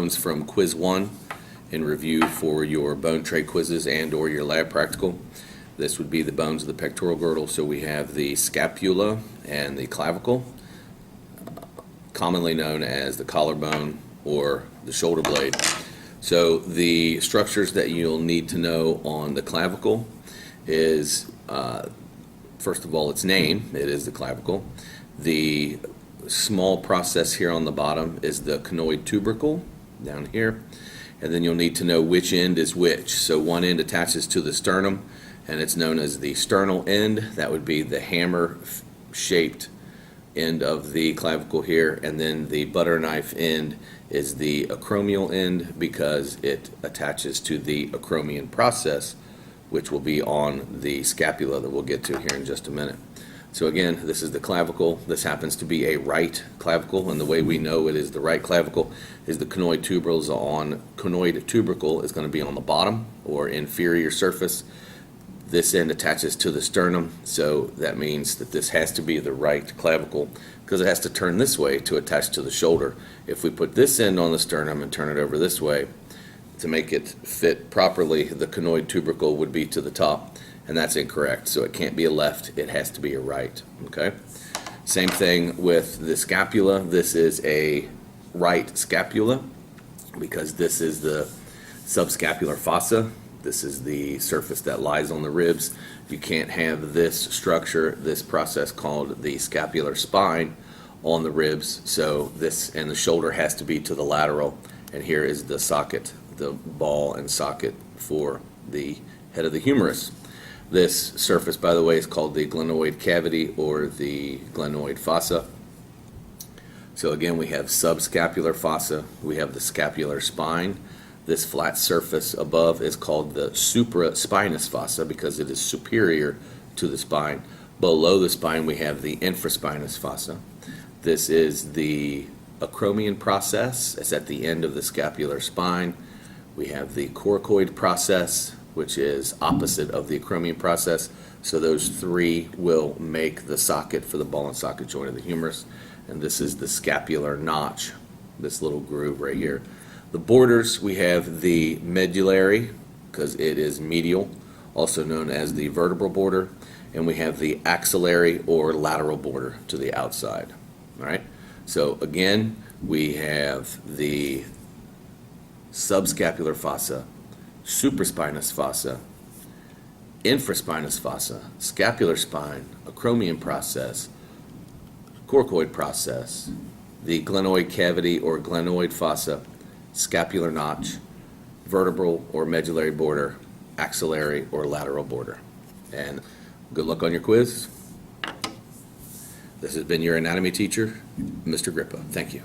bones from quiz 1 in review for your bone tray quizzes and or your lab practical. This would be the bones of the pectoral girdle. So we have the scapula and the clavicle, commonly known as the collarbone or the shoulder blade. So the structures that you'll need to know on the clavicle is, first of all, its name. It is the clavicle. The small process here on the bottom is the conoid tubercle down here. And then you'll need to know which end is which. So one end attaches to the sternum, and it's known as the sternal end. That would be the hammer-shaped end of the clavicle here, and then the butter knife end is the acromial end because it attaches to the acromion process, which will be on the scapula that we'll get to here in just a minute. So again, this is the clavicle. This happens to be a right clavicle, and the way we know it is the right clavicle is the conoid tubercle is going to be on the bottom or inferior surface. This end attaches to the sternum, so that means that this has to be the right clavicle because it has to turn this way to attach to the shoulder. If we put this end on the sternum and turn it over this way to make it fit properly, the conoid tubercle would be to the top, and that's incorrect. So it can't be a left, it has to be a right. Okay. Same thing with the scapula. This is a right scapula because this is the subscapular fossa. This is the surface that lies on the ribs. You can't have this structure, this process called the scapular spine on the ribs. So this and the shoulder has to be to the lateral. And here is the socket, the ball and socket for the head of the humerus. This surface, by the way, is called the glenoid cavity or the glenoid fossa. So again, we have subscapular fossa, we have the scapular spine. This flat surface above is called the supraspinous fossa because it is superior to the spine. Below the spine, we have the infraspinous fossa. This is the acromion process. It's at the end of the scapular spine. We have the coracoid process, which is opposite of the acromion process. So those three will make the socket for the ball and socket joint of the humerus. And this is the scapular notch, this little groove right here. The borders, we have the medullary, because it is medial, also known as the vertebral border, and we have the axillary or lateral border to the outside. All right. So again, we have the subscapular fossa, supraspinous fossa, infraspinous fossa, scapular spine, acromion process, coracoid process, the glenoid cavity or glenoid fossa, scapular notch, vertebral or medullary border, axillary or lateral border. And good luck on your quiz. This has been your anatomy teacher, Mr. Grippa. Thank you.